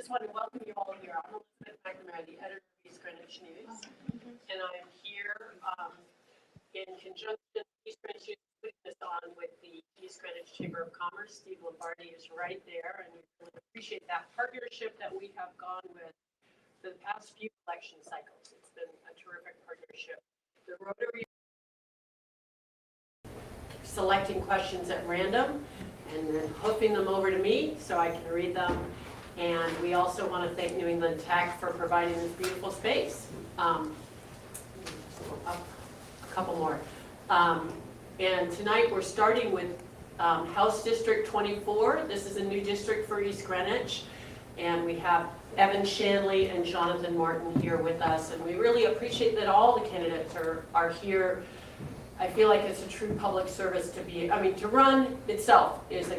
just want to welcome you all here. I'm Elizabeth McNamara, the editor of East Greenwich News, and I'm here in conjunction with East Greenwich News, putting this on with the East Greenwich Chamber of Commerce. Steve Lombardi is right there, and we really appreciate that partnership that we have gone with for the past few election cycles. It's been a terrific partnership. The Rotary selecting questions at random and then hoofing them over to me so I can read them. And we also want to thank New England Tech for providing this beautiful space. A couple more. And tonight we're starting with House District 24. This is a new district for East Greenwich. And we have Evan Shanley and Jonathan Martin here with us. And we really appreciate that all the candidates are here. I feel like it's a true public service to be, to run itself is a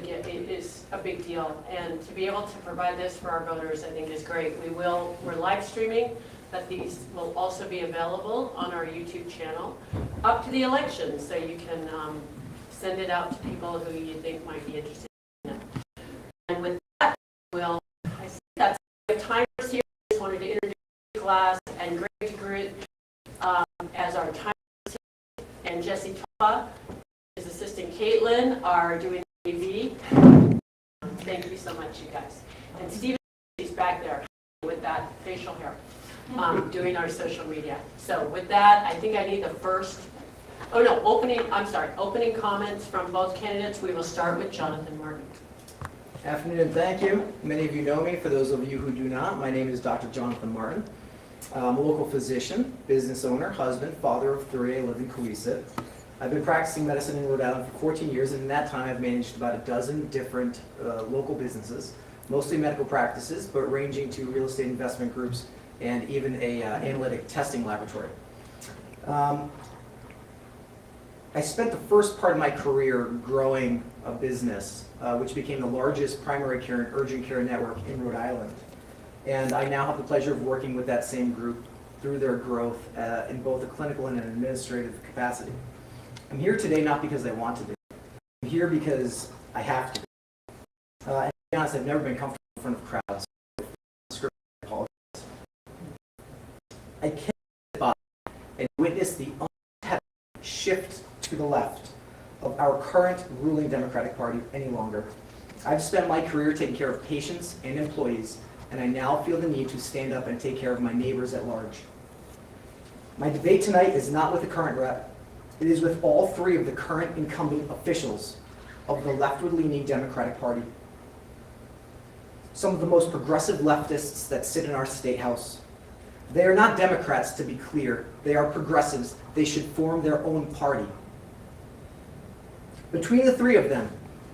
big deal. And to be able to provide this for our voters, I think is great. We're live streaming, but these will also be available on our YouTube channel up to the election. So you can send it out to people who you think might be interested in it. And with that, I see that's we have timers here. I just wanted to introduce the class and Greg DeGroot as our timer. And Jesse Tapa, his assistant Caitlin, are doing the AV. Thank you so much, you guys. And Steven is back there with that facial hair, doing our social media. So with that, I think I need the first, opening comments from both candidates. We will start with Jonathan Martin. Afternoon, thank you. Many of you know me. For those of you who do not, my name is Dr. Jonathan Martin. I'm a local physician, business owner, husband, father of 3. I live in Cohasset. I've been practicing medicine in Rhode Island for 14 years, and in that time I've managed about a dozen different local businesses, mostly medical practices, but ranging to real estate investment groups and even a analytic testing laboratory. I spent the first part of my career growing a business, which became the largest primary care and urgent care network in Rhode Island. And I now have the pleasure of working with that same group through their growth in both a clinical and an administrative capacity. I'm here today not because I want to be. I'm here because I have to be. And to be honest, I've never been comfortable in front of crowds. I apologize. I can't sit by and witness the untethered shift to the left of our current ruling Democratic Party any longer. I've spent my career taking care of patients and employees, and I now feel the need to stand up and take care of my neighbors at large. My debate tonight is not with the current rep. It is with all 3 of the current incumbent officials of the leftward-leaning Democratic Party. Some of the most progressive leftists that sit in our state house. They are not Democrats, to be clear. They are progressives. They should form their own party. Between the 3 of them,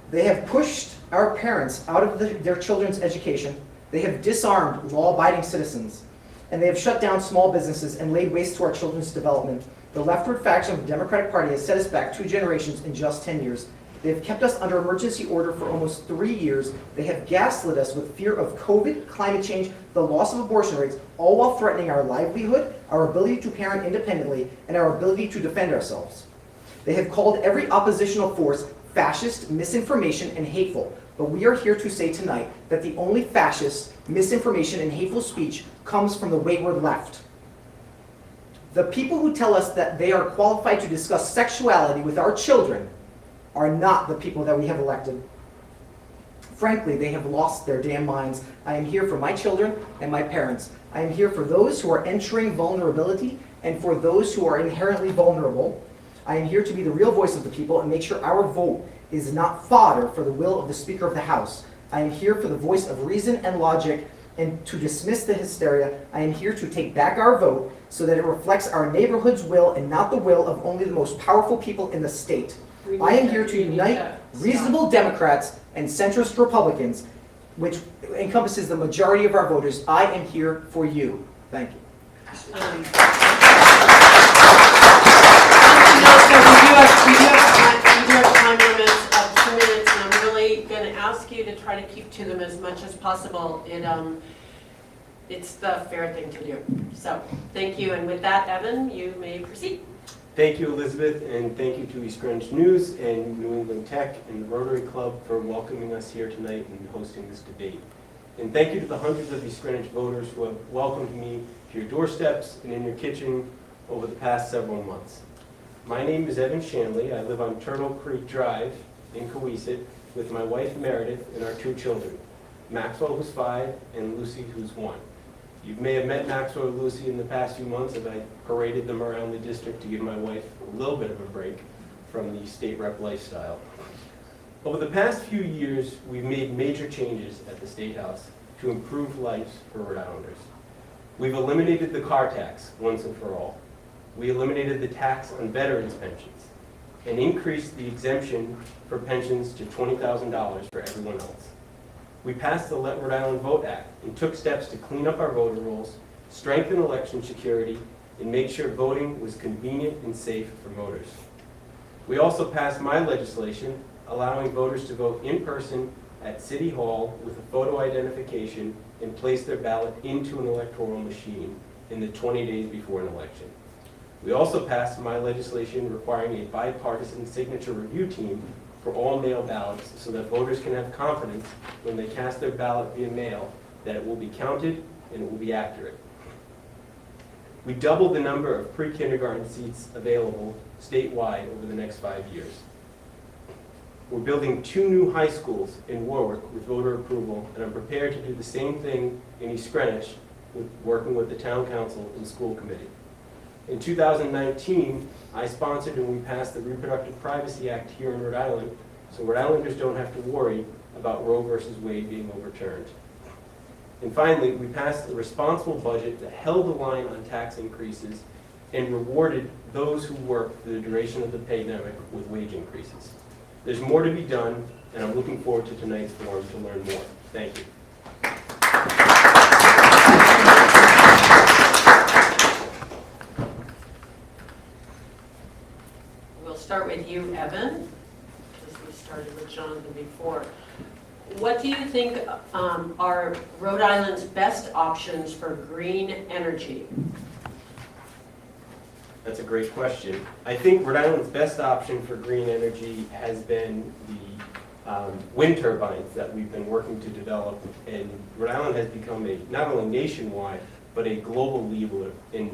they have pushed our parents out of their children's education. They have disarmed law-abiding citizens, and they have shut down small businesses and laid waste to our children's development. The leftward faction of the Democratic Party has set us back 2 generations in just 10 years. They have kept us under emergency order for almost 3 years. They have gaslit us with fear of COVID, climate change, the loss of abortion rates, all while threatening our livelihood, our ability to parent independently, and our ability to defend ourselves. They have called every oppositional force fascist, misinformation, and hateful. But we are here to say tonight that the only fascist, misinformation, and hateful speech comes from the wayward left. The people who tell us that they are qualified to discuss sexuality with our children are not the people that we have elected. Frankly, they have lost their damn minds. I am here for my children and my parents. I am here for those who are entering vulnerability and for those who are inherently vulnerable. I am here to be the real voice of the people and make sure our vote is not fodder for the will of the Speaker of the House. I am here for the voice of reason and logic and to dismiss the hysteria. I am here to take back our vote so that it reflects our neighborhood's will and not the will of only the most powerful people in the state. I am here to unite reasonable Democrats and centrist Republicans, which encompasses the majority of our voters. I am here for you. Thank you. We do have time limits of 2 minutes, and I'm really going to ask you to try to keep to them as much as possible. It's the fair thing to do. So thank you, and with that, Evan, you may proceed. Thank you, Elizabeth, and thank you to East Greenwich News and New England Tech and the Rotary Club for welcoming us here tonight and hosting this debate. And thank you to the hundreds of East Greenwich voters who have welcomed me to your doorsteps and in your kitchen over the past several months. My name is Evan Shanley. I live on Turtle Creek Drive in Cohasset with my wife Meredith and our 2 children, Maxwell, who's 5, and Lucy, who's 1. You may have met Maxwell or Lucy in the past few months as I paraded them around the district to give my wife a little bit of a break from the state rep lifestyle. Over the past few years, we've made major changes at the State House to improve lives for Rhode Islanders. We've eliminated the car tax once and for all. We eliminated the tax on veterans' pensions and increased the exemption for pensions to $20,000 for everyone else. We passed the Let Rhode Island Vote Act and took steps to clean up our voter rolls, strengthen election security, and make sure voting was convenient and safe for voters. We also passed my legislation allowing voters to vote in person at City Hall with a photo identification and place their ballot into an electoral machine in the 20 days before an election. We also passed my legislation requiring a bipartisan signature review team for all mail ballots so that voters can have confidence when they cast their ballot via mail that it will be counted and it will be accurate. We doubled the number of pre-kindergarten seats available statewide over the next 5 years. We're building 2 new high schools in Warwick with voter approval, and I'm prepared to do the same thing in East Greenwich, working with the town council and school committee. In 2019, I sponsored and we passed the Reproductive Privacy Act here in Rhode Island, so Rhode Islanders don't have to worry about Roe versus Wade being overturned. And finally, we passed a responsible budget that held the line on tax increases and rewarded those who worked for the duration of the pandemic with wage increases. There's more to be done, and I'm looking forward to tonight's forum to learn more. Thank you. We'll start with you, Evan, because we started with Jonathan before. What do you think are Rhode Island's best options for green energy? That's a great question. I think Rhode Island's best option for green energy has been the wind turbines that we've been working to develop, and Rhode Island has become a not only nationwide but a global leader in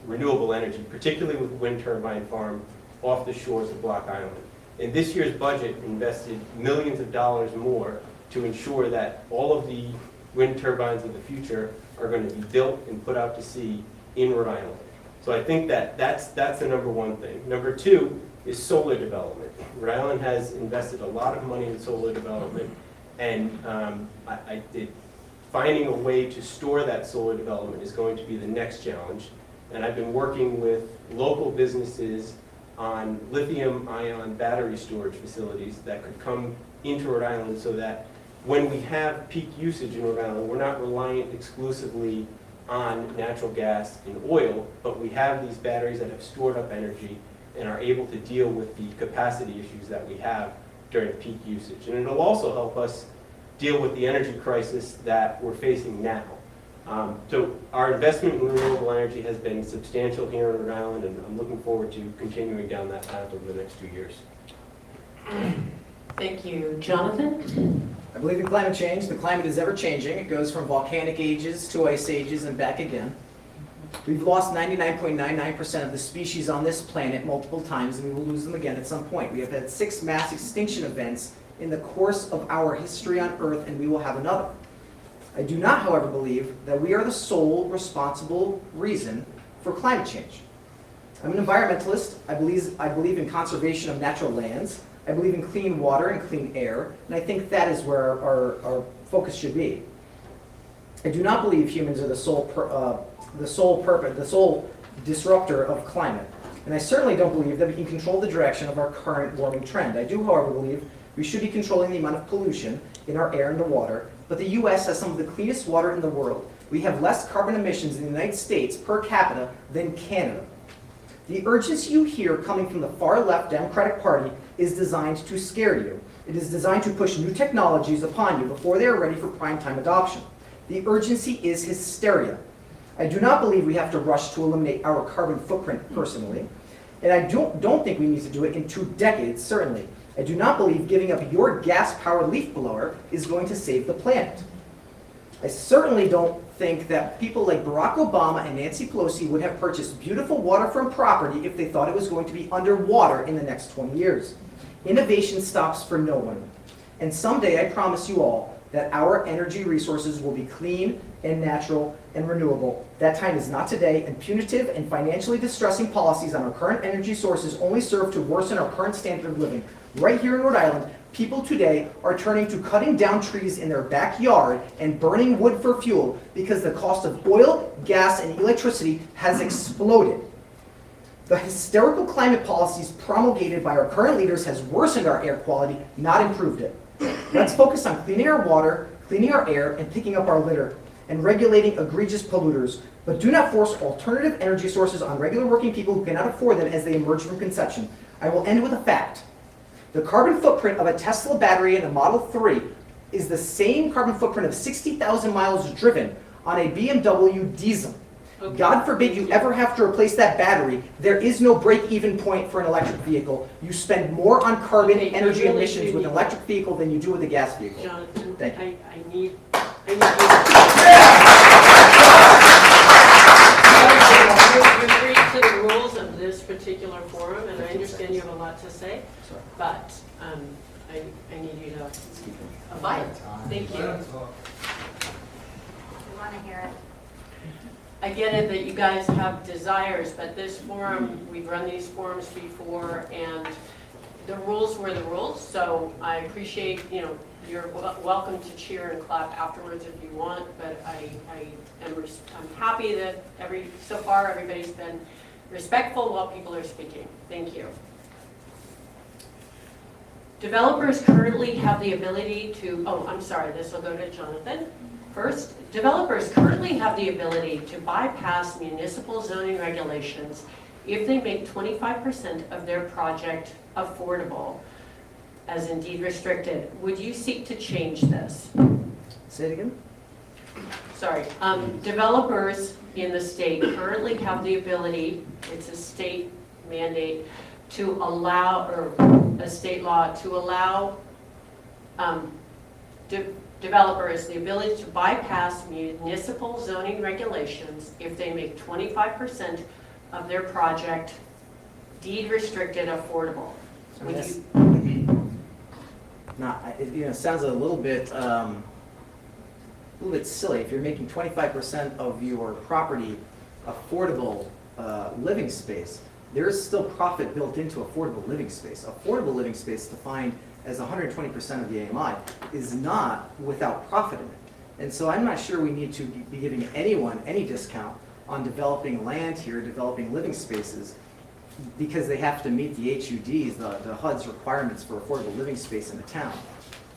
renewable energy, particularly with wind turbine farm off the shores of Block Island. And this year's budget invested millions of dollars more to ensure that all of the wind turbines of the future are going to be built and put out to sea in Rhode Island. So I think that's the number one thing. Number 2 is solar development. Rhode Island has invested a lot of money in solar development, and finding a way to store that solar development is going to be the next challenge. And I've been working with local businesses on lithium-ion battery storage facilities that could come into Rhode Island so that when we have peak usage in Rhode Island, we're not reliant exclusively on natural gas and oil, but we have these batteries that have stored up energy and are able to deal with the capacity issues that we have during peak usage. And it'll also help us deal with the energy crisis that we're facing now. So our investment in renewable energy has been substantial here in Rhode Island, and I'm looking forward to continuing down that path over the next 2 years. Thank you. Jonathan? I believe in climate change. The climate is ever changing. It goes from volcanic ages to ice ages and back again. We've lost 99.99% of the species on this planet multiple times, and we will lose them again at some point. We have had 6 mass extinction events in the course of our history on Earth, and we will have another. I do not, however, believe that we are the sole responsible reason for climate change. I'm an environmentalist. I believe in conservation of natural lands. I believe in clean water and clean air, and I think that is where our focus should be. I do not believe humans are the sole disruptor of climate, and I certainly don't believe that we can control the direction of our current warming trend. I do, however, believe we should be controlling the amount of pollution in our air and the water, but the U.S. has some of the cleanest water in the world. We have less carbon emissions in the United States per capita than Canada. The urgency you hear coming from the far-left Democratic Party is designed to scare you. It is designed to push new technologies upon you before they are ready for prime-time adoption. The urgency is hysteria. I do not believe we have to rush to eliminate our carbon footprint personally, and I don't think we need to do it in 2 decades, certainly. I do not believe giving up your gas-powered leaf blower is going to save the planet. I certainly don't think that people like Barack Obama and Nancy Pelosi would have purchased beautiful waterfront property if they thought it was going to be underwater in the next 20 years. Innovation stops for no one. And someday, I promise you all, that our energy resources will be clean and natural and renewable. That time is not today, and punitive and financially distressing policies on our current energy sources only serve to worsen our current standard of living. Right here in Rhode Island, people today are turning to cutting down trees in their backyard and burning wood for fuel because the cost of oil, gas, and electricity has exploded. The hysterical climate policies promulgated by our current leaders has worsened our air quality, not improved it. Let's focus on cleaning our water, cleaning our air, and picking up our litter, and regulating egregious polluters. But do not force alternative energy sources on regular working people who cannot afford them as they emerge from conception. I will end with a fact. The carbon footprint of a Tesla battery in a Model 3 is the same carbon footprint of 60,000 miles driven on a BMW diesel. Okay. God forbid you ever have to replace that battery. There is no break-even point for an electric vehicle. You spend more on carbon Okay, energy you really emissions do with an need- electric vehicle than you do with a gas vehicle. Jonathan, Thank you. I need you. You're agreeing to the rules of this particular forum, and I understand you have a lot to say, Sorry. but I need you to abide. Thank you. We want to hear it. I get it that you guys have desires, but this forum, we've run these forums before, and the rules were the rules, so I appreciate, you're welcome to cheer and clap afterwards if you want, but I'm happy that so far everybody's been respectful while people are speaking. Thank you. Developers currently have the ability to, this will go to Jonathan. First, developers currently have the ability to bypass municipal zoning regulations if they make 25% of their project affordable, as indeed restricted. Would you seek to change this? Say it again? Sorry. Developers in the state currently have the ability, it's a state mandate, to allow, or a state law, to allow developers the ability to bypass municipal zoning regulations if they make 25% of their project deed restricted affordable. Would you? It sounds a little bit silly. If you're making 25% of your property affordable living space, there is still profit built into affordable living space. Affordable living space, defined as 120% of the AMI, is not without profit in it. And so I'm not sure we need to be giving anyone any discount on developing land here, developing living spaces, because they have to meet the HUDs, the HUD's requirements for affordable living space in the town.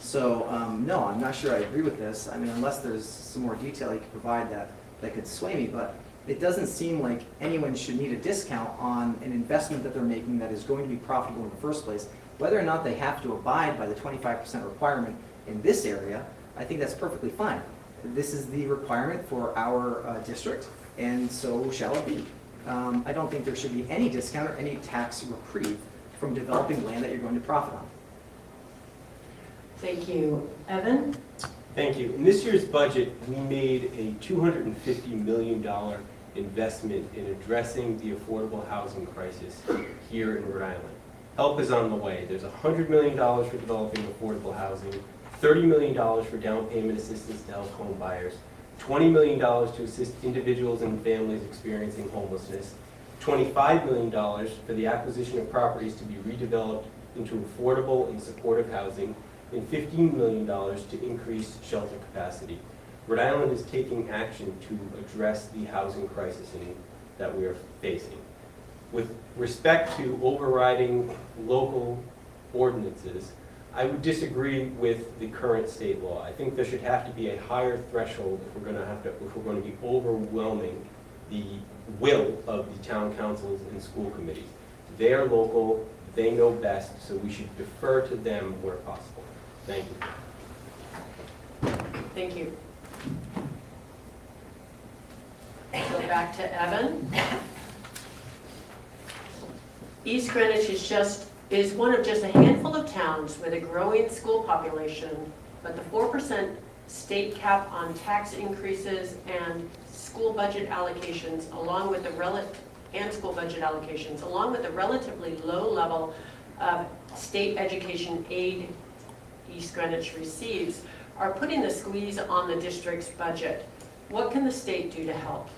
So no, I'm not sure I agree with this. I mean, unless there's some more detail you could provide that could sway me, but it doesn't seem like anyone should need a discount on an investment that they're making that is going to be profitable in the first place. Whether or not they have to abide by the 25% requirement in this area, I think that's perfectly fine. This is the requirement for our district, and so shall it be. I don't think there should be any discount or any tax reprieve from developing land that you're going to profit on. Thank you. Evan? Thank you. In this year's budget, we made a $250 million investment in addressing the affordable housing crisis here in Rhode Island. Help is on the way. There's $100 million for developing affordable housing, $30 million for down payment assistance to help home buyers, $20 million to assist individuals and families experiencing homelessness, $25 million for the acquisition of properties to be redeveloped into affordable and supportive housing, and $15 million to increase shelter capacity. Rhode Island is taking action to address the housing crisis that we are facing. With respect to overriding local ordinances, I would disagree with the current state law. I think there should have to be a higher threshold if we're going to be overwhelming the will of the town councils and school committees. They are local, they know best, so we should defer to them where possible. Thank you. Thank you. Go back to Evan. East Greenwich is just is one of just a handful of towns with a growing school population, but the 4% state cap on tax increases and school budget allocations, along with the relatively low level of state education aid East Greenwich receives, are putting the squeeze on the district's budget. What can the state do to help?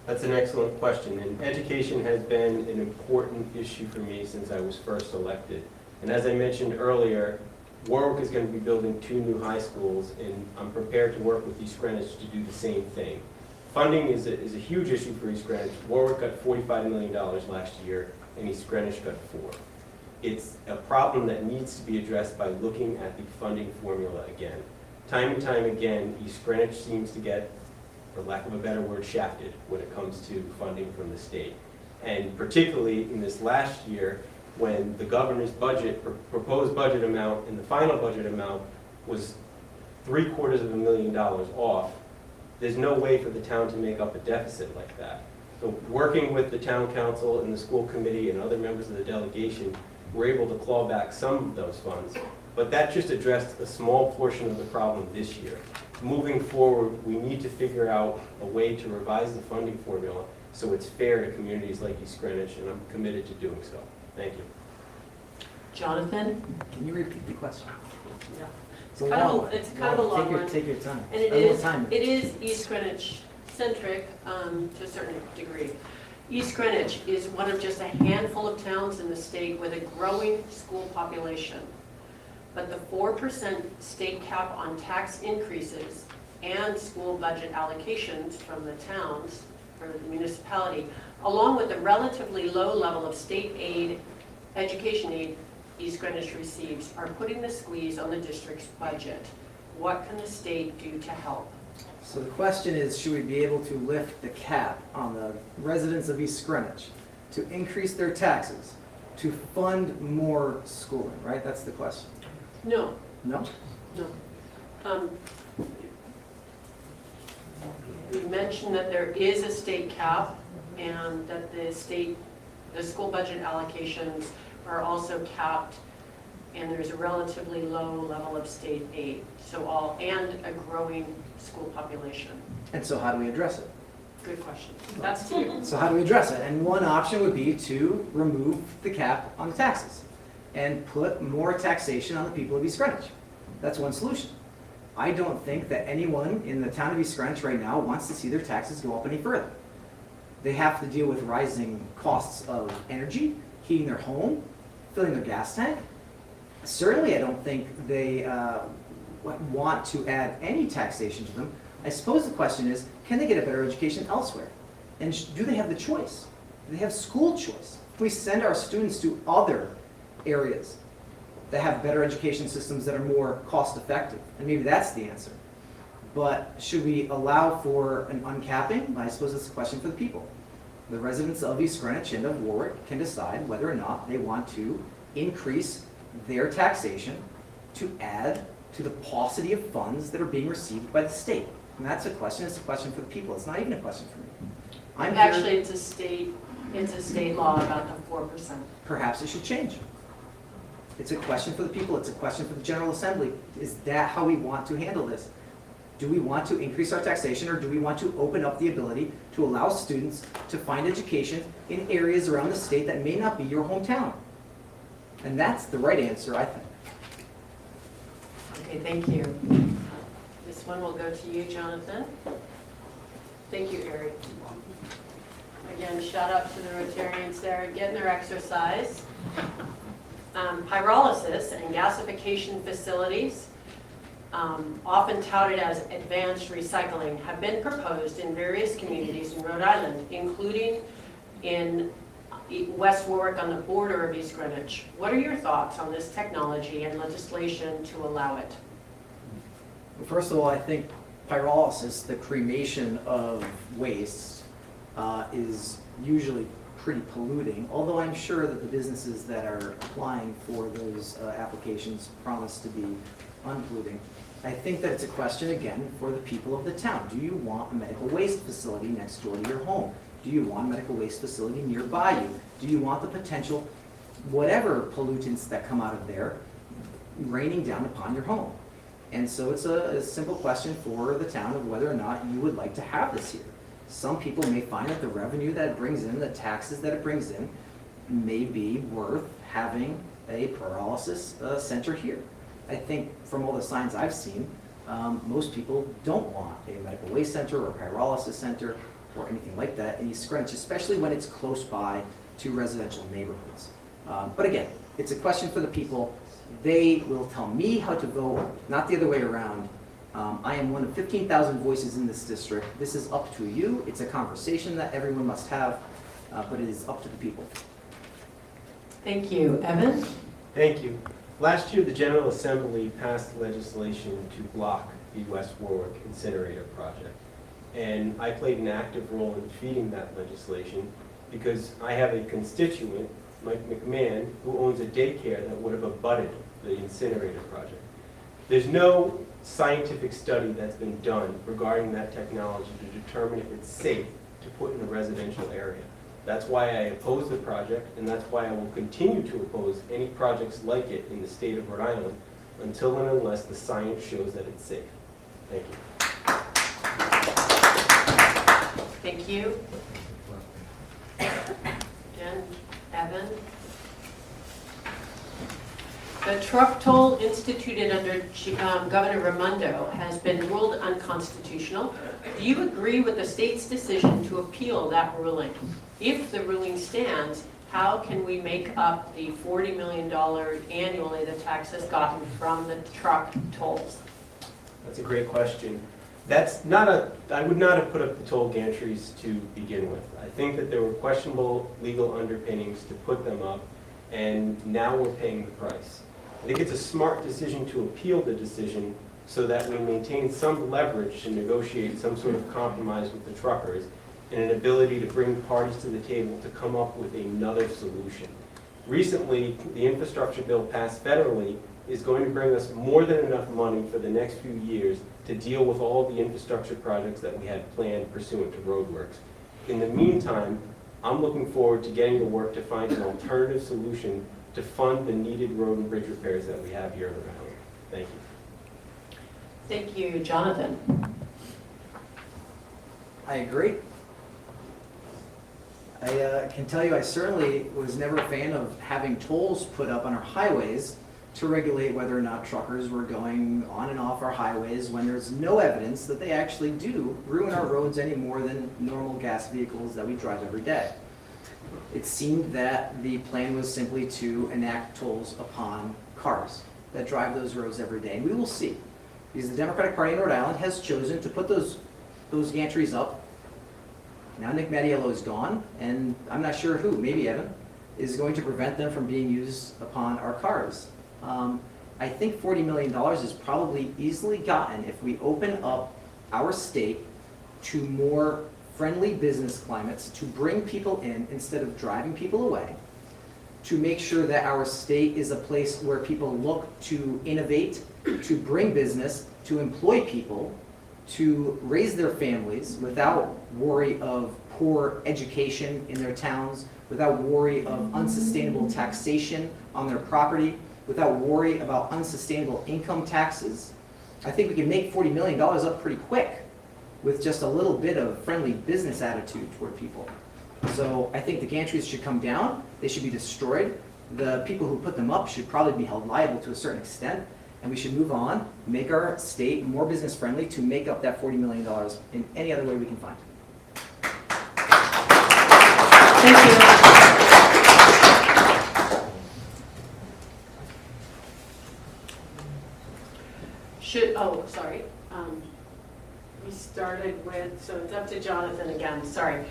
That's an excellent question, and education has been an important issue for me since I was first elected. And as I mentioned earlier, Warwick is going to be building 2 new high schools, and I'm prepared to work with East Greenwich to do the same thing. Funding is a huge issue for East Greenwich. Warwick got $45 million last year, and East Greenwich got $4 million. It's a problem that needs to be addressed by looking at the funding formula again. Time and time again, East Greenwich seems to get, for lack of a better word, shafted when it comes to funding from the state. And particularly in this last year, when the governor's budget, proposed budget amount, and the final budget amount was $750,000 off, there's no way for the town to make up a deficit like that. So working with the town council and the school committee and other members of the delegation, we're able to claw back some of those funds. But that just addressed a small portion of the problem this year. Moving forward, we need to figure out a way to revise the funding formula so it's fair to communities like East Greenwich, and I'm committed to doing so. Thank you. Jonathan? Can you repeat the question? Yeah. It's a long one. It's kind of a long one. Take your time. And it I don't is, have time. it is East Greenwich centric to a certain degree. East Greenwich is one of just a handful of towns in the state with a growing school population. But the 4% state cap on tax increases and school budget allocations from the towns, or the municipality, along with the relatively low level of state aid, education aid East Greenwich receives, are putting the squeeze on the district's budget. What can the state do to help? So the question is, should we be able to lift the cap on the residents of East Greenwich to increase their taxes, to fund more schooling, right? That's the question. No, No? no. We mentioned that there is a state cap and that the school budget allocations are also capped, and there's a relatively low level of state aid, and a growing school population. And so how do we address it? Good question. That's to you. So how do we address it? And one option would be to remove the cap on the taxes and put more taxation on the people of East Greenwich. That's one solution. I don't think that anyone in the town of East Greenwich right now wants to see their taxes go up any further. They have to deal with rising costs of energy, heating their home, filling their gas tank. Certainly I don't think they want to add any taxation to them. I suppose the question is, can they get a better education elsewhere? And do they have the choice? Do they have school choice? If we send our students to other areas that have better education systems that are more cost effective, and maybe that's the answer. But should we allow for an uncapping? I suppose it's a question for the people. The residents of East Greenwich and of Warwick can decide whether or not they want to increase their taxation to add to the paucity of funds that are being received by the state. And that's a question, it's a question for the people. It's not even a question for me. Actually, it's a state law about the 4%. Perhaps it should change. It's a question for the people, it's a question for the General Assembly. Is that how we want to handle this? Do we want to increase our taxation, or do we want to open up the ability to allow students to find education in areas around the state that may not be your hometown? And that's the right answer, I think. Okay, thank you. This one will go to you, Jonathan. Thank you, Eric. Again, shout out to the Rotarians there getting their exercise. Pyrolysis and gasification facilities, often touted as advanced recycling, have been proposed in various communities in Rhode Island, including in West Warwick on the border of East Greenwich. What are your thoughts on this technology and legislation to allow it? Well, first of all, I think pyrolysis, the cremation of waste, is usually pretty polluting, although I'm sure that the businesses that are applying for those applications promise to be unpolluting. I think that it's a question, again, for the people of the town. Do you want a medical waste facility next door to your home? Do you want a medical waste facility nearby you? Do you want the potential whatever pollutants that come out of there raining down upon your home. And so it's a simple question for the town of whether or not you would like to have this here. Some people may find that the revenue that it brings in, the taxes that it brings in, may be worth having a pyrolysis center here. I think from all the signs I've seen, most people don't want a medical waste center or a pyrolysis center or anything like that in East Greenwich, especially when it's close by to residential neighborhoods. But again, it's a question for the people. They will tell me how to vote, not the other way around. I am one of 15,000 voices in this district. This is up to you. It's a conversation that everyone must have, but it is up to the people. Thank you. Evan? Thank you. Last year, the General Assembly passed legislation to block the West Warwick incinerator project. And I played an active role in defeating that legislation because I have a constituent, Mike McMahon, who owns a daycare that would have abutted the incinerator project. There's no scientific study that's been done regarding that technology to determine if it's safe to put in a residential area. That's why I oppose the project, and that's why I will continue to oppose any projects like it in the state of Rhode Island until and unless the science shows that it's safe. Thank you. Thank you. And Evan? The truck toll instituted under Governor Raimondo has been ruled unconstitutional. Do you agree with the state's decision to appeal that ruling? If the ruling stands, how can we make up the $40 million annually the tax has gotten from the truck tolls? That's a great question. I would not have put up the toll gantries to begin with. I think that there were questionable legal underpinnings to put them up, and now we're paying the price. I think it's a smart decision to appeal the decision so that we maintain some leverage to negotiate some sort of compromise with the truckers and an ability to bring parties to the table to come up with another solution. Recently, the infrastructure bill passed federally is going to bring us more than enough money for the next few years to deal with all of the infrastructure projects that we had planned pursuant to roadworks. In the meantime, I'm looking forward to getting to work to find an alternative solution to fund the needed road and bridge repairs that we have here in Rhode Island. Thank you. Thank you, Jonathan. I agree. I can tell you I certainly was never a fan of having tolls put up on our highways to regulate whether or not truckers were going on and off our highways when there's no evidence that they actually do ruin our roads any more than normal gas vehicles that we drive every day. It seemed that the plan was simply to enact tolls upon cars that drive those roads every day. And we will see, because the Democratic Party in Rhode Island has chosen to put those gantries up. Now Nick Mattiello is gone, and I'm not sure who, maybe Evan, is going to prevent them from being used upon our cars. I think $40 million is probably easily gotten if we open up our state to more friendly business climates, to bring people in instead of driving people away, to make sure that our state is a place where people look to innovate, to bring business, to employ people, to raise their families without worry of poor education in their towns, without worry of unsustainable taxation on their property, without worry about unsustainable income taxes. I think we can make $40 million up pretty quick with just a little bit of friendly business attitude toward people. So I think the gantries should come down, they should be destroyed. The people who put them up should probably be held liable to a certain extent, and we should move on, make our state more business friendly to make up that $40 million in any other way we can find. Thank you. Sorry. We started with, so it's up to Jonathan again, sorry.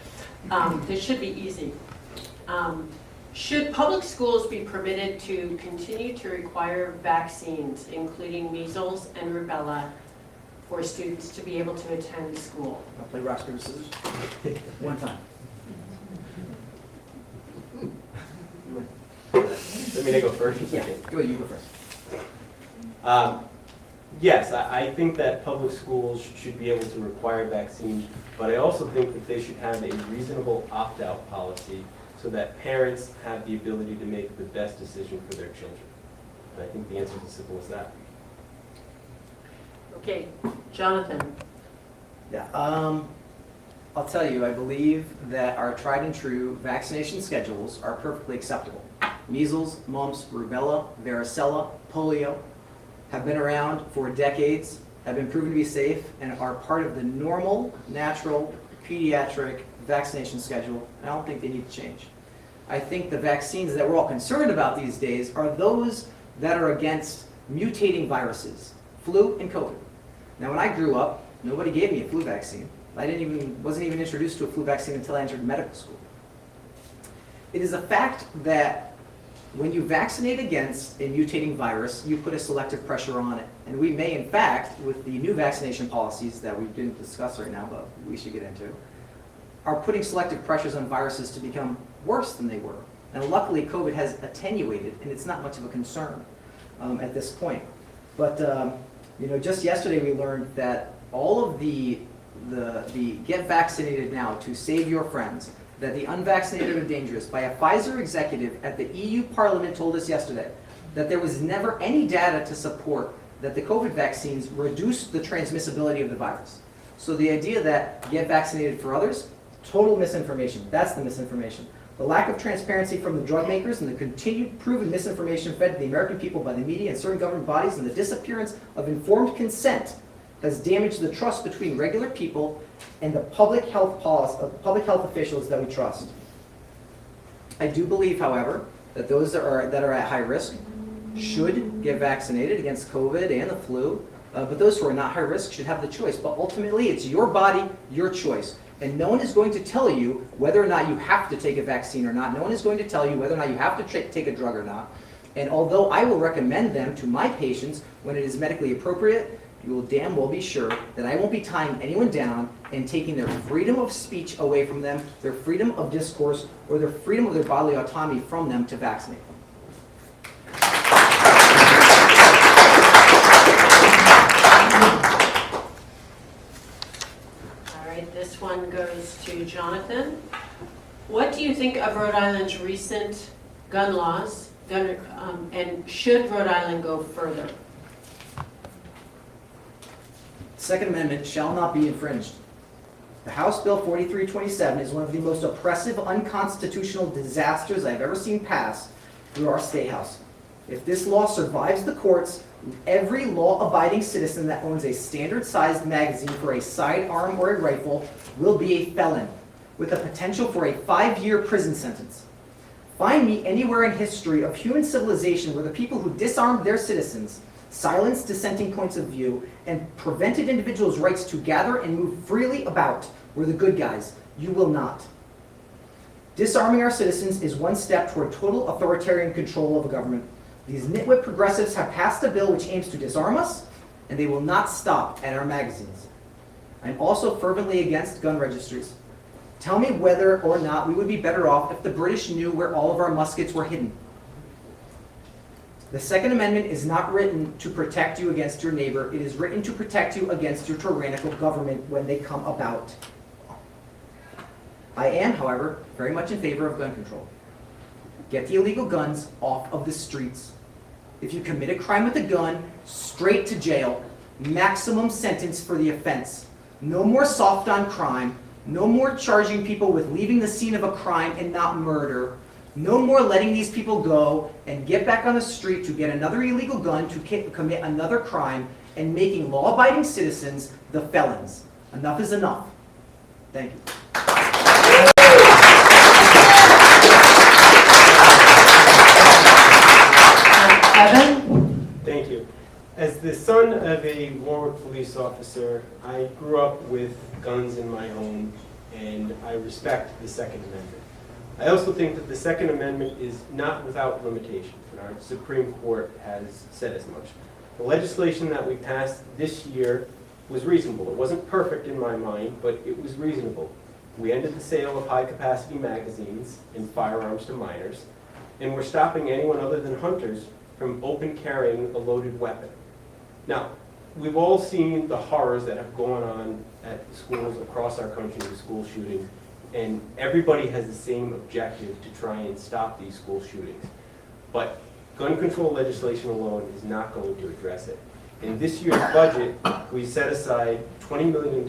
This should be easy. Should public schools be permitted to continue to require vaccines, including measles and rubella, for students to be able to attend school? I'll play rock, paper, scissors. One time. Let me go first. Yeah, go ahead, you go first. Yes, I think that public schools should be able to require vaccines, but I also think that they should have a reasonable opt-out policy so that parents have the ability to make the best decision for their children. And I think the answer is as simple as that. Okay, Jonathan. Yeah, I'll tell you, I believe that our tried and true vaccination schedules are perfectly acceptable. Measles, mumps, rubella, varicella, polio have been around for decades, have been proven to be safe, and are part of the normal, natural, pediatric vaccination schedule. I don't think they need to change. I think the vaccines that we're all concerned about these days are those that are against mutating viruses, flu and COVID. Now, when I grew up, nobody gave me a flu vaccine. I wasn't even introduced to a flu vaccine until I entered medical school. It is a fact that when you vaccinate against a mutating virus, you put a selective pressure on it. And we may, in fact, with the new vaccination policies that we didn't discuss right now, but we should get into, are putting selective pressures on viruses to become worse than they were. And luckily, COVID has attenuated, and it's not much of a concern at this point. But just yesterday we learned that all of the get vaccinated now to save your friends, that the unvaccinated are dangerous, by a Pfizer executive at the EU Parliament told us yesterday that there was never any data to support that the COVID vaccines reduced the transmissibility of the virus. So the idea that get vaccinated for others, total misinformation. That's the misinformation. The lack of transparency from the drug makers and the continued proven misinformation fed to the American people by the media and certain government bodies and the disappearance of informed consent has damaged the trust between regular people and the public health officials that we trust. I do believe, however, that those that are at high risk should get vaccinated against COVID and the flu, but those who are not high risk should have the choice. But ultimately, it's your body, your choice. And no one is going to tell you whether or not you have to take a vaccine or not. No one is going to tell you whether or not you have to take a drug or not. And although I will recommend them to my patients when it is medically appropriate, you will damn well be sure that I won't be tying anyone down and taking their freedom of speech away from them, their freedom of discourse, or their freedom of their bodily autonomy from them to vaccinate them. All right, this one goes to Jonathan. What do you think of Rhode Island's recent gun laws, and should Rhode Island go further? Second Amendment shall not be infringed. The House Bill 4327 is one of the most oppressive, unconstitutional disasters I've ever seen pass through our state house. If this law survives the courts, every law-abiding citizen that owns a standard-sized magazine for a sidearm or a rifle will be a felon, with the potential for a 5-year prison sentence. Find me anywhere in history of human civilization where the people who disarmed their citizens, silenced dissenting points of view, and prevented individuals' rights to gather and move freely about were the good guys. You will not. Disarming our citizens is one step toward total authoritarian control of a government. These nitwit progressives have passed a bill which aims to disarm us, and they will not stop at our magazines. I'm also fervently against gun registries. Tell me whether or not we would be better off if the British knew where all of our muskets were hidden. The Second Amendment is not written to protect you against your neighbor. It is written to protect you against your tyrannical government when they come about. I am, however, very much in favor of gun control. Get the illegal guns off of the streets. If you commit a crime with a gun, straight to jail. Maximum sentence for the offense. No more soft on crime. No more charging people with leaving the scene of a crime and not murder. No more letting these people go and get back on the street to get another illegal gun to commit another crime and making law-abiding citizens the felons. Enough is enough. Thank you. Evan? Thank you. As the son of a Warwick police officer, I grew up with guns in my home, and I respect the Second Amendment. I also think that the Second Amendment is not without limitations, and our Supreme Court has said as much. The legislation that we passed this year was reasonable. It wasn't perfect in my mind, but it was reasonable. We ended the sale of high-capacity magazines and firearms to minors, and we're stopping anyone other than hunters from open carrying a loaded weapon. Now, we've all seen the horrors that have gone on at schools across our country with school shootings, and everybody has the same objective to try and stop these school shootings. But gun control legislation alone is not going to address it. In this year's budget, we set aside $20 million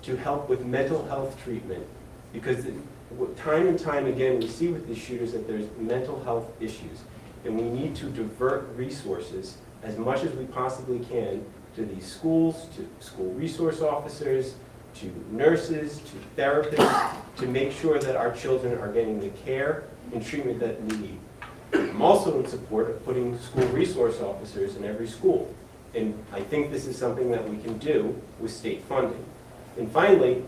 to help with mental health treatment, because time and time again, we see with these shooters that there's mental health issues, and we need to divert resources as much as we possibly can to these schools, to school resource officers, to nurses, to therapists, to make sure that our children are getting the care and treatment that they need. I'm also in support of putting school resource officers in every school, and I think this is something that we can do with state funding. And finally,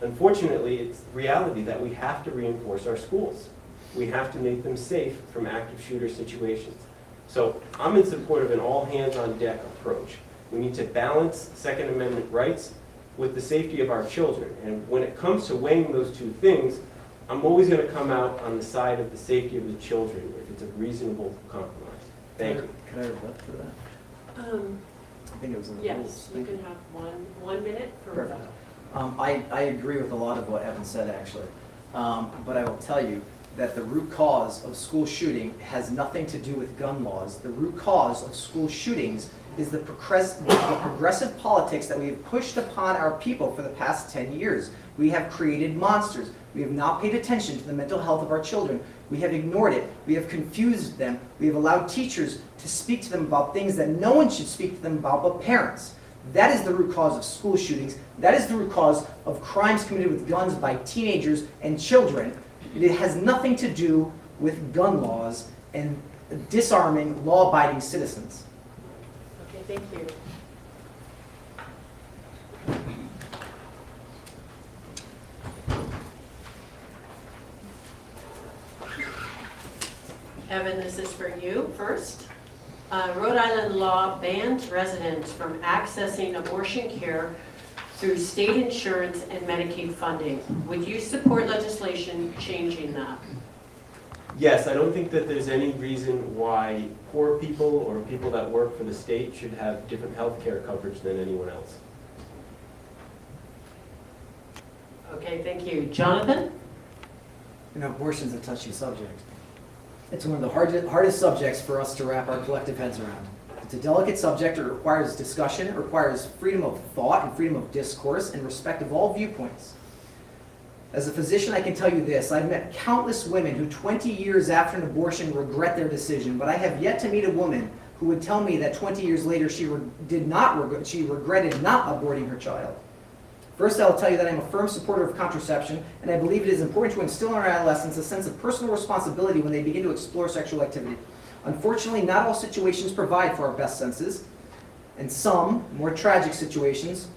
unfortunately, it's reality that we have to reinforce our schools. We have to make them safe from active shooter situations. So I'm in support of an all-hands-on-deck approach. We need to balance Second Amendment rights with the safety of our children. And when it comes to weighing those two things, I'm always going to come out on the side of the safety of the children if it's a reasonable compromise. Thank you. Can I rebut for that? I think it was in the Yes, rules. you can have 1 minute for Perfect. rebuttal. I agree with a lot of what Evan said, actually. But I will tell you that the root cause of school shooting has nothing to do with gun laws. The root cause of school shootings is the progressive politics that we have pushed upon our people for the past 10 years. We have created monsters. We have not paid attention to the mental health of our children. We have ignored it. We have confused them. We have allowed teachers to speak to them about things that no one should speak to them about but parents. That is the root cause of school shootings. That is the root cause of crimes committed with guns by teenagers and children. It has nothing to do with gun laws and disarming law-abiding citizens. Okay, thank you. Evan, this is for you first. Rhode Island law bans residents from accessing abortion care through state insurance and Medicaid funding. Would you support legislation changing that? Yes, I don't think that there's any reason why poor people or people that work for the state should have different health care coverage than anyone else. Okay, thank you. Jonathan? You know, abortion is a touchy subject. It's one of the hardest subjects for us to wrap our collective heads around. It's a delicate subject. It requires discussion. It requires freedom of thought and freedom of discourse and respect of all viewpoints. As a physician, I can tell you this. I've met countless women who 20 years after an abortion regret their decision, but I have yet to meet a woman who would tell me that 20 years later she regretted not aborting her child. First, I'll tell you that I'm a firm supporter of contraception, and I believe it is important to instill in our adolescents a sense of personal responsibility when they begin to explore sexual activity. Unfortunately, not all situations provide for our best senses, and some, more tragic situations,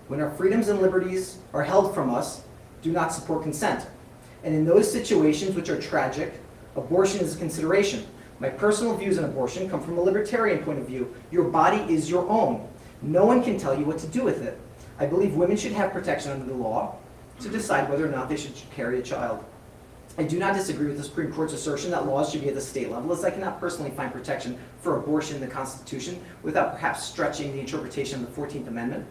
when our freedoms and liberties are held from us, do not support consent. And in those situations which are tragic, abortion is a consideration. My personal views on abortion come from a libertarian point of view. Your body is your own. No one can tell you what to do with it. I believe women should have protection under the law to decide whether or not they should carry a child. I do not disagree with the Supreme Court's assertion that laws should be at the state level, as I cannot personally find protection for abortion in the Constitution without perhaps stretching the interpretation of the 14th Amendment.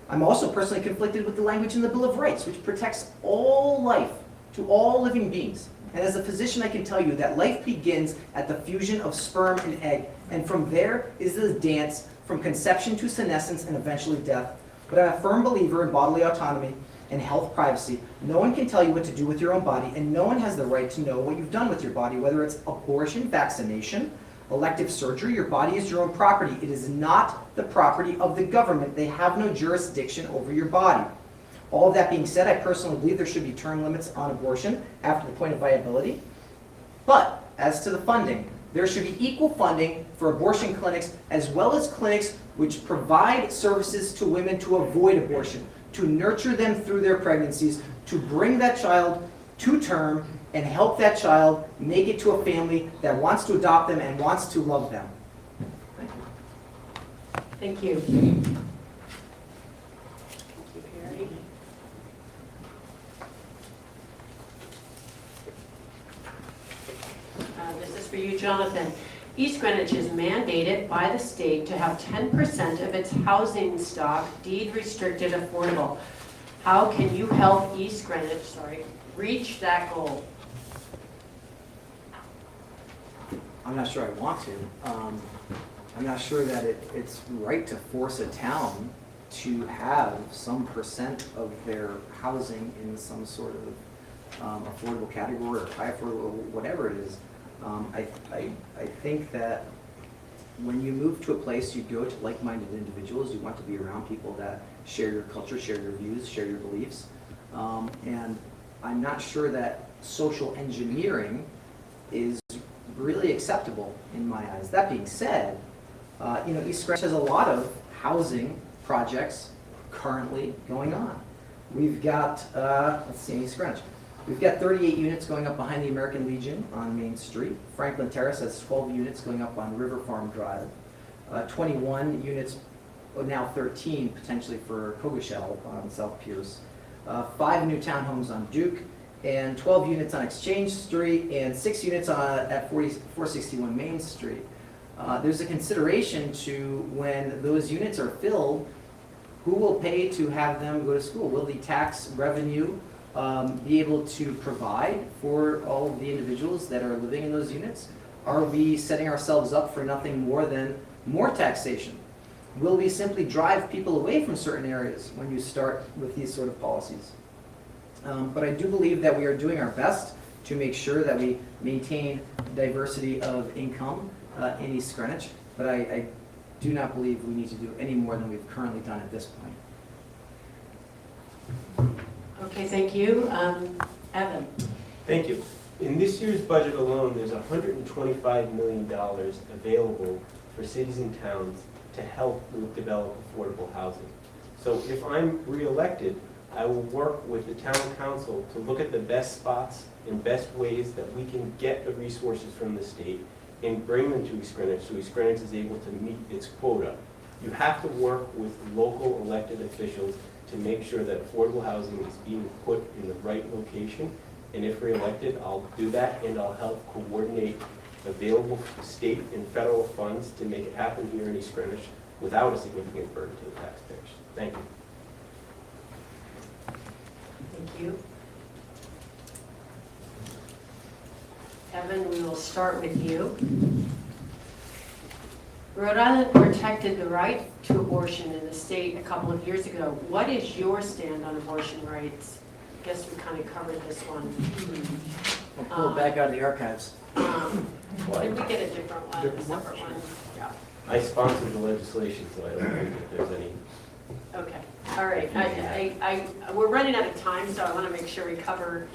I'm also personally conflicted with the language in the Bill of Rights, which protects all life to all living beings. And as a physician, I can tell you that life begins at the fusion of sperm and egg, and from there is the dance from conception to senescence and eventually death. But I'm a firm believer in bodily autonomy and health privacy. No one can tell you what to do with your own body, and no one has the right to know what you've done with your body, whether it's abortion, vaccination, elective surgery. Your body is your own property. It is not the property of the government. They have no jurisdiction over your body. All of that being said, I personally believe there should be term limits on abortion after the point of viability. But as to the funding, there should be equal funding for abortion clinics as well as clinics which provide services to women to avoid abortion, to nurture them through their pregnancies, to bring that child to term and help that child make it to a family that wants to adopt them and wants to love them. Thank you. Thank you. Thank you, Perry. This is for you, Jonathan. East Greenwich is mandated by the state to have 10% of its housing stock deed restricted affordable. How can you help East Greenwich, reach that goal? I'm not sure I want to. I'm not sure that it's right to force a town to have some percent of their housing in some sort of affordable category or high affordable, or whatever it is. I think that when you move to a place, you go to like-minded individuals. You want to be around people that share your culture, share your views, share your beliefs. And I'm not sure that social engineering is really acceptable in my eyes. That being said, East Greenwich has a lot of housing projects currently going on. We've got, let's see, East Greenwich. We've got 38 units going up behind the American Legion on Main Street. Franklin Terrace has 12 units going up on River Farm Drive. 21 units, now 13 potentially for Coggeshall on South Pierce. 5 new townhomes on Duke, and 12 units on Exchange Street, and 6 units at 461 Main Street. There's a consideration to when those units are filled, who will pay to have them go to school? Will the tax revenue be able to provide for all of the individuals that are living in those units? Are we setting ourselves up for nothing more than more taxation? Will we simply drive people away from certain areas when you start with these sort of policies? But I do believe that we are doing our best to make sure that we maintain diversity of income in East Greenwich, but I do not believe we need to do any more than we've currently done at this point. Okay, thank you. Evan? Thank you. In this year's budget alone, there's $125 million available for cities and towns to help develop affordable housing. So if I'm re-elected, I will work with the town council to look at the best spots and best ways that we can get the resources from the state and bring them to East Greenwich so East Greenwich is able to meet its quota. You have to work with local elected officials to make sure that affordable housing is being put in the right location. And if re-elected, I'll do that, and I'll help coordinate available state and federal funds to make it happen here in East Greenwich without a significant burden to the taxpayers. Thank you. Thank you. Evan, we will start with you. Rhode Island protected the right to abortion in the state a couple of years ago. What is your stand on abortion rights? I guess we kind of covered this one. We'll pull it back out of the archives. Did we get a different one, a separate one? Yeah. I sponsored the legislation, so I don't think that there's any. Okay, all right. We're running out of time, so I want to make sure we cover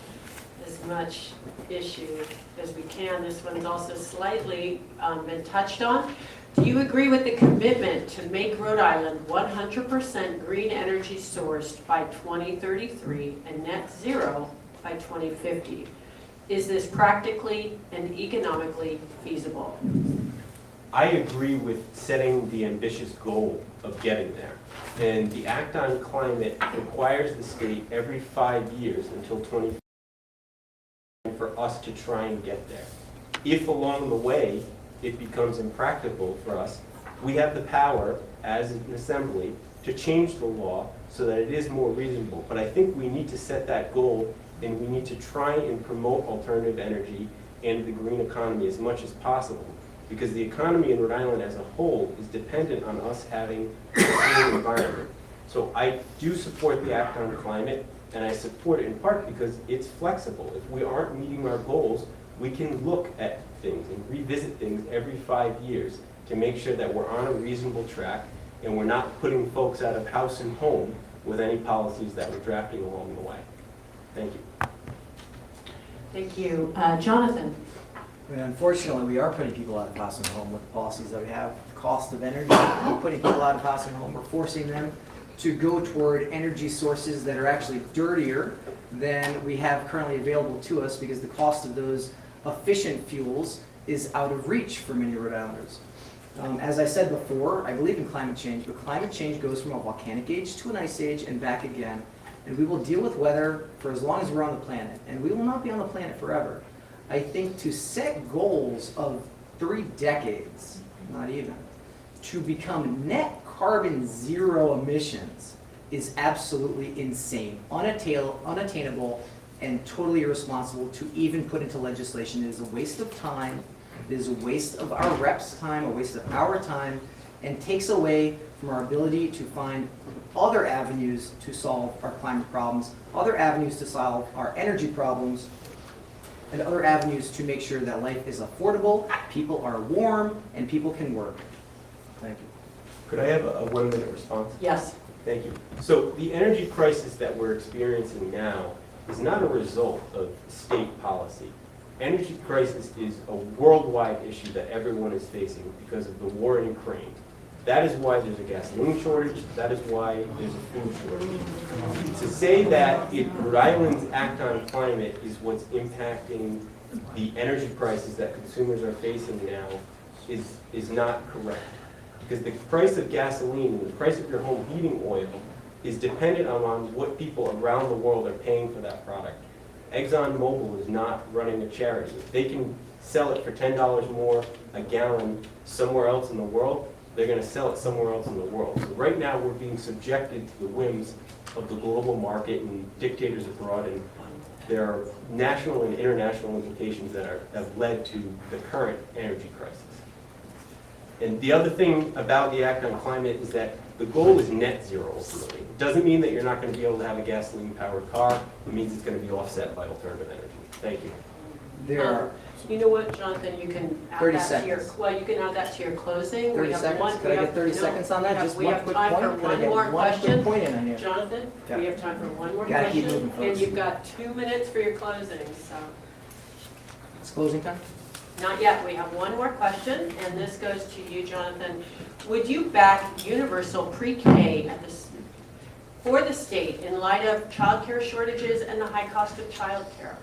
as much issue as we can. This one's also slightly been touched on. Do you agree with the commitment to make Rhode Island 100% green energy sourced by 2033 and net zero by 2050? Is this practically and economically feasible? I agree with setting the ambitious goal of getting there. And the Act on Climate requires the state every 5 years until 2050 for us to try and get there. If along the way it becomes impractical for us, we have the power as an assembly to change the law so that it is more reasonable. But I think we need to set that goal, and we need to try and promote alternative energy and the green economy as much as possible, because the economy in Rhode Island as a whole is dependent on us having a clean environment. So I do support the Act on Climate, and I support it in part because it's flexible. If we aren't meeting our goals, we can look at things and revisit things every 5 years to make sure that we're on a reasonable track and we're not putting folks out of house and home with any policies that we're drafting along the way. Thank you. Thank you. Jonathan? I mean, unfortunately, we are putting people out of house and home with the policies that we have. Cost of energy, we're putting people out of house and home. We're forcing them to go toward energy sources that are actually dirtier than we have currently available to us, because the cost of those efficient fuels is out of reach for many Rhode Islanders. As I said before, I believe in climate change, but climate change goes from a volcanic age to an ice age and back again. And we will deal with weather for as long as we're on the planet, and we will not be on the planet forever. I think to set goals of 3 decades, not even, to become net carbon zero emissions is absolutely insane, unattainable, and totally irresponsible to even put into legislation. It is a waste of time. It is a waste of our reps' time, a waste of our time, and takes away from our ability to find other avenues to solve our climate problems, other avenues to solve our energy problems, and other avenues to make sure that life is affordable, people are warm, and people can work. Thank you. Could I have a 1-minute response? Yes. Thank you. So the energy crisis that we're experiencing now is not a result of state policy. Energy crisis is a worldwide issue that everyone is facing because of the war in Ukraine. That is why there's a gasoline shortage. That is why there's a food shortage. To say that Rhode Island's Act on Climate is what's impacting the energy crisis that consumers are facing now is not correct. Because the price of gasoline and the price of your home heating oil is dependent on what people around the world are paying for that product. ExxonMobil is not running a charity. If they can sell it for $10 more a gallon somewhere else in the world, they're going to sell it somewhere else in the world. So right now we're being subjected to the whims of the global market and dictators abroad, and there are national and international implications that have led to the current energy crisis. And the other thing about the Act on Climate is that the goal is net zero ultimately. It doesn't mean that you're not going to be able to have a gasoline-powered car. It means it's going to be offset by alternative energy. Thank you. There are You know what, Jonathan, you can add 30 that to your, seconds. well, you can add that to your closing. 30 We have seconds? one- Could we I get have- 30 no, seconds on that? Just we one have quick time point? for Could I one get more one question? quick point in on here? Jonathan, Yeah. we have time for one more Gotta keep question. moving, folks. And you've got 2 minutes for your closing, so. It's closing time? Not yet, we have one more question, and this goes to you, Jonathan. Would you back universal pre-K for the state in light of childcare shortages and the high cost of childcare?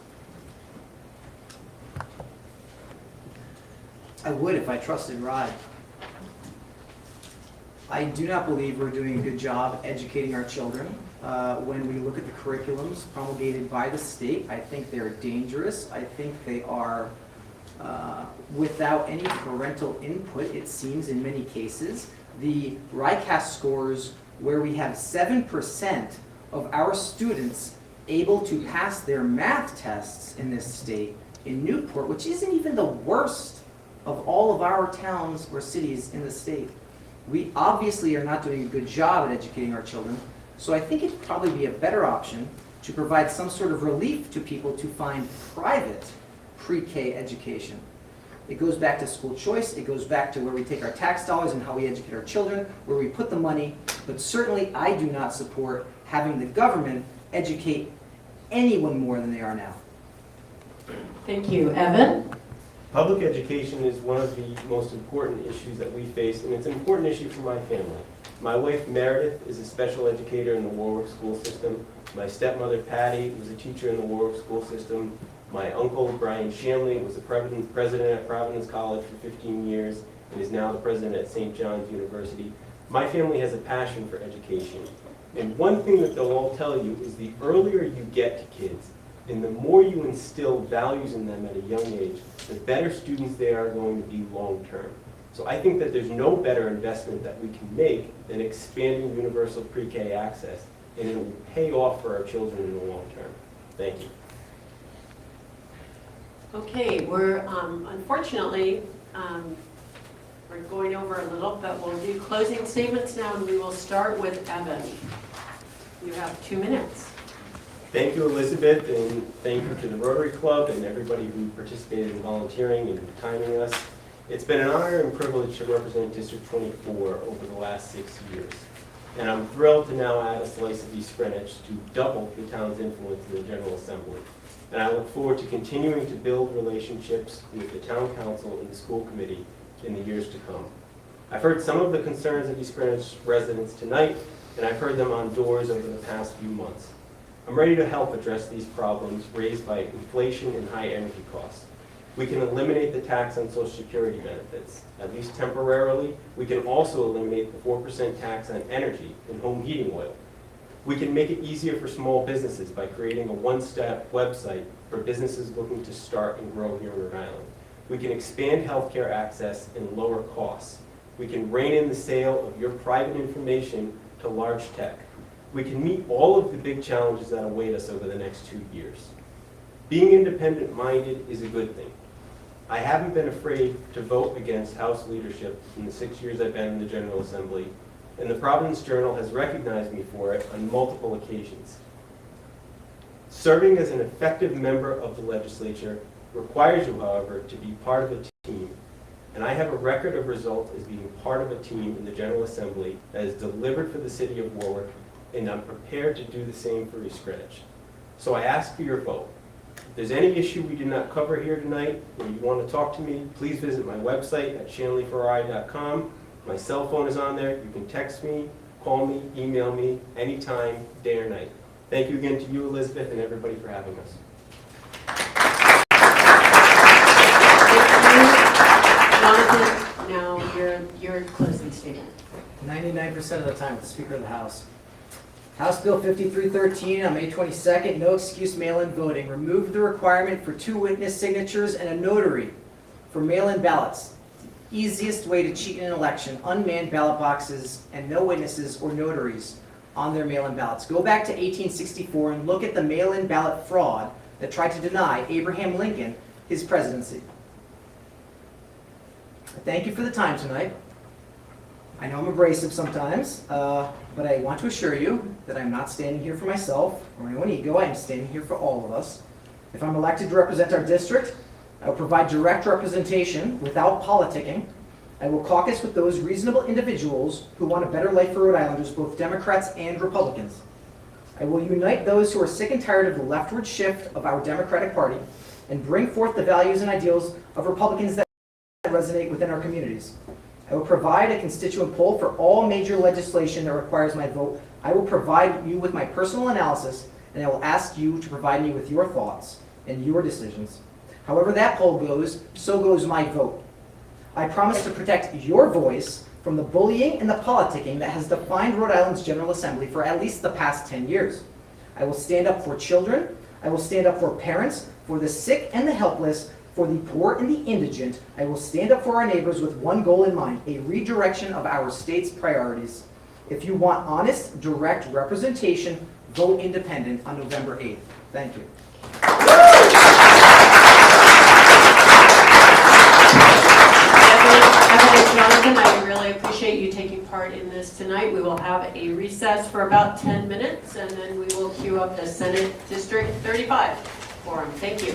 I would if I trusted Rhode. I do not believe we're doing a good job educating our children. When we look at the curriculums promulgated by the state, I think they're dangerous. I think they are without any parental input, it seems in many cases. The RICAS scores where we have 7% of our students able to pass their math tests in this state, in Newport, which isn't even the worst of all of our towns or cities in the state. We obviously are not doing a good job at educating our children, so I think it'd probably be a better option to provide some sort of relief to people to find private pre-K education. It goes back to school choice, it goes back to where we take our tax dollars and how we educate our children, where we put the money, but certainly I do not support having the government educate anyone more than they are now. Thank you. Evan? Public education is one of the most important issues that we face, and it's an important issue for my family. My wife Meredith is a special educator in the Warwick school system. My stepmother Patty was a teacher in the Warwick school system. My uncle Brian Shanley was the president at Providence College for 15 years and is now the president at St. John's University. My family has a passion for education. And one thing that they'll all tell you is the earlier you get to kids, and the more you instill values in them at a young age, the better students they are going to be long term. So I think that there's no better investment that we can make than expanding universal pre-K access, and it will pay off for our children in the long term. Thank you. Okay, we're unfortunately, we're going over a little, but we'll do closing statements now, and we will start with Evan. You have 2 minutes. Thank you, Elizabeth, and thank you to the Rotary Club and everybody who participated in volunteering and timing us. It's been an honor and privilege to represent District 24 over the last 6 years. And I'm thrilled to now add a slice of East Greenwich to double the town's influence in the General Assembly. And I look forward to continuing to build relationships with the Town Council and the School Committee in the years to come. I've heard some of the concerns of East Greenwich residents tonight, and I've heard them on doors over the past few months. I'm ready to help address these problems raised by inflation and high energy costs. We can eliminate the tax on Social Security benefits, at least temporarily. We can also eliminate the 4% tax on energy and home heating oil. We can make it easier for small businesses by creating a one-step website for businesses looking to start and grow here in Rhode Island. We can expand healthcare access and lower costs. We can rein in the sale of your private information to large tech. we can meet all of the big challenges that await us over the next 2 years. Being independent-minded is a good thing. I haven't been afraid to vote against House leadership in the 6 years I've been in the General Assembly, and the Providence Journal has recognized me for it on multiple occasions. Serving as an effective member of the legislature requires you, however, to be part of a team, and I have a record of results as being part of a team in the General Assembly that has delivered for the city of Warwick, and I'm prepared to do the same for East Greenwich. So I ask for your vote. If there's any issue we did not cover here tonight, or you want to talk to me, please visit my website at shanleyferrari.com. My cell phone is on there. You can text me, call me, email me, anytime, day or night. Thank you again to you, Elizabeth, and everybody for having us. Jonathan, now your closing statement. 99% of the time with the Speaker of the House. House Bill 5313 on May 22nd, no excuse mail-in voting. Remove the requirement for 2 witness signatures and a notary for mail-in ballots. The easiest way to cheat in an election, unmanned ballot boxes and no witnesses or notaries on their mail-in ballots. Go back to 1864 and look at the mail-in ballot fraud that tried to deny Abraham Lincoln his presidency. Thank you for the time tonight. I know I'm abrasive sometimes, but I want to assure you that I'm not standing here for myself or my own ego. I am standing here for all of us. If I'm elected to represent our district, I will provide direct representation without politicking. I will caucus with those reasonable individuals who want a better life for Rhode Islanders, both Democrats and Republicans. I will unite those who are sick and tired of the leftward shift of our Democratic Party and bring forth the values and ideals of Republicans that resonate within our communities. I will provide a constituent poll for all major legislation that requires my vote. I will provide you with my personal analysis, and I will ask you to provide me with your thoughts and your decisions. However that poll goes, so goes my vote. I promise to protect your voice from the bullying and the politicking that has defined Rhode Island's General Assembly for at least the past 10 years. I will stand up for children. I will stand up for parents, for the sick and the helpless, for the poor and the indigent. I will stand up for our neighbors with one goal in mind, a redirection of our state's priorities. If you want honest, direct representation, vote independent on November 8th. Thank you. Jonathan, I really appreciate you taking part in this tonight. We will have a recess for about 10 minutes, and then we will queue up the Senate District 35 forum. Thank you.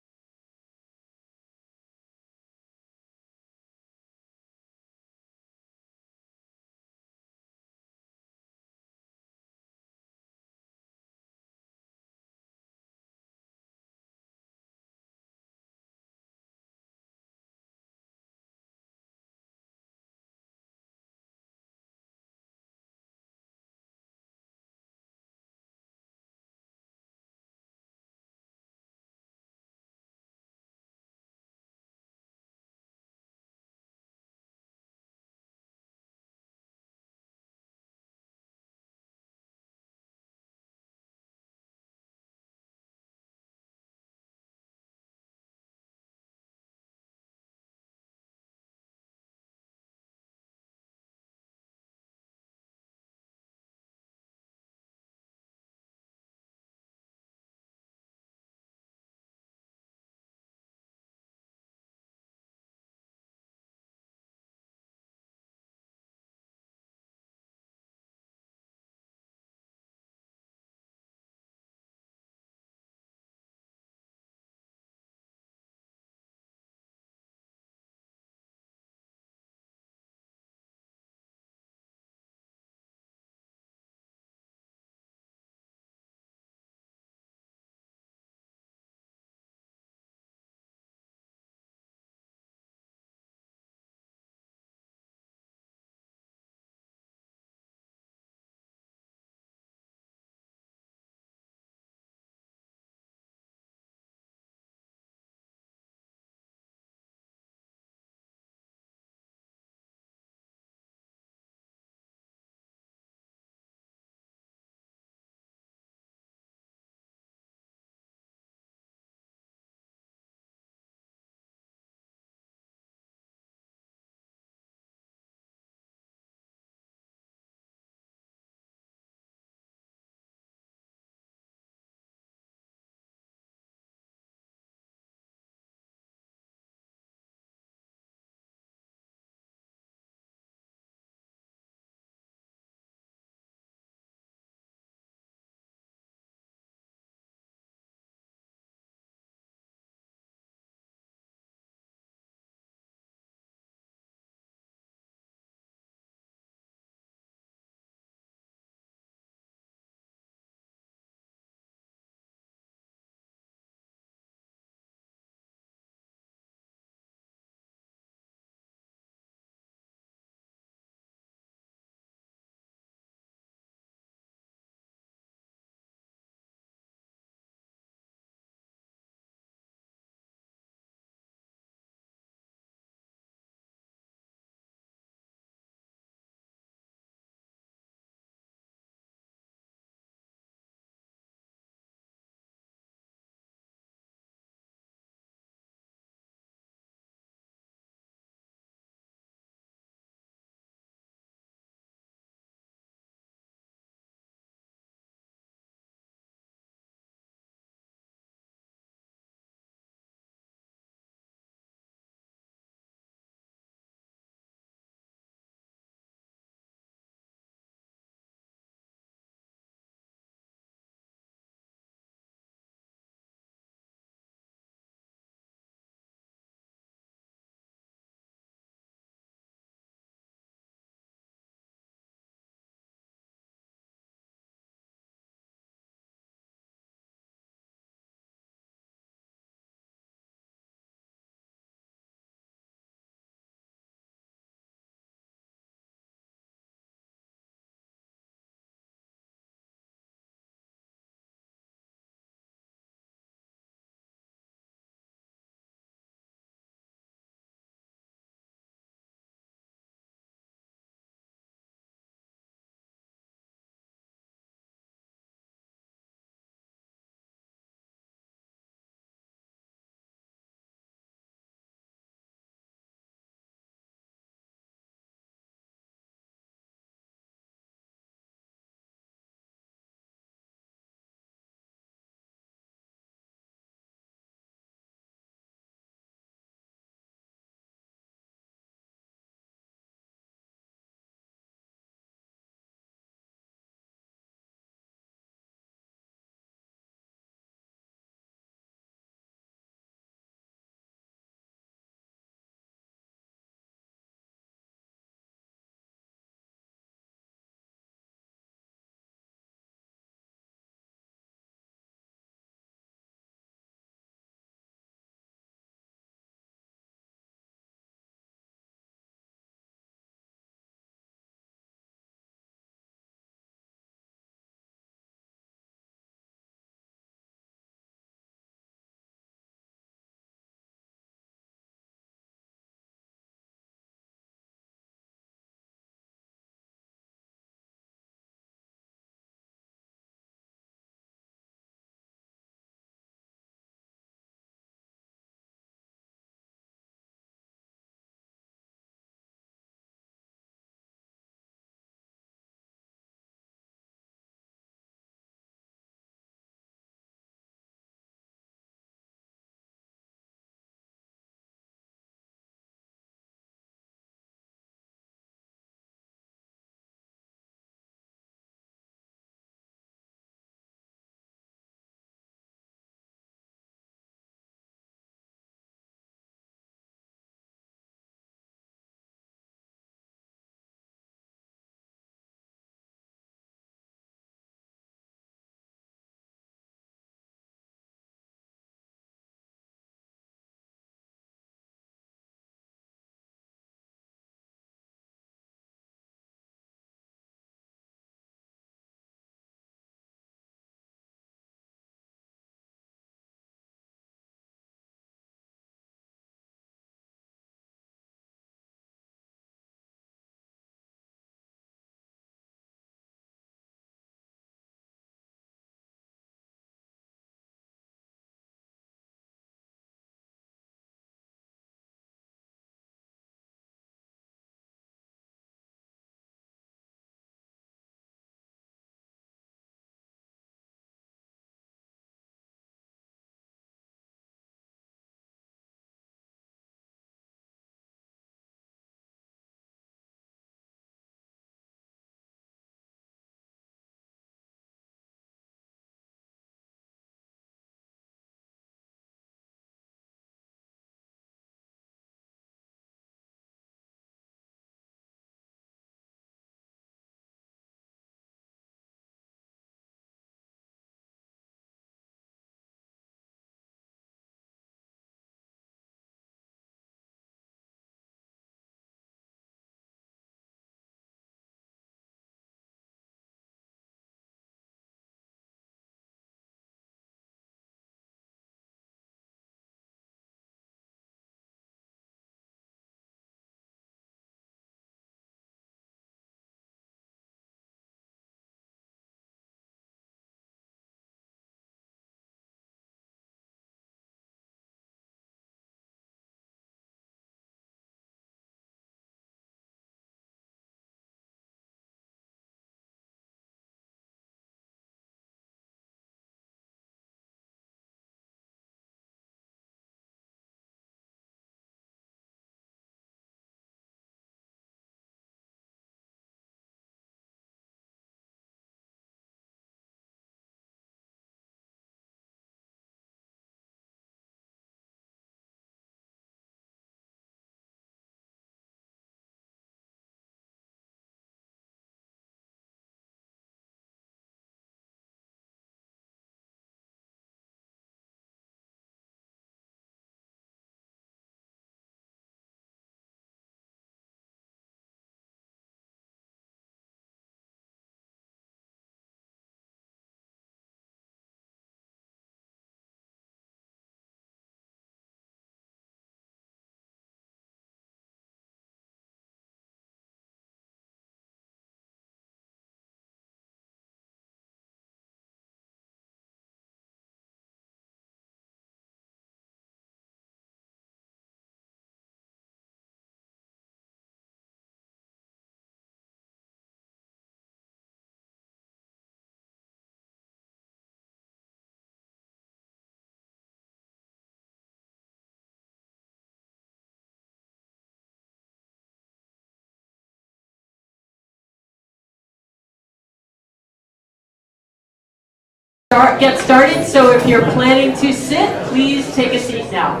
Get started, so if you're planning to sit, please take a seat now.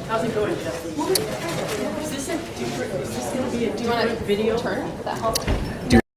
How's it going, Jesse? Is this going to be a different video? Turn? That helps.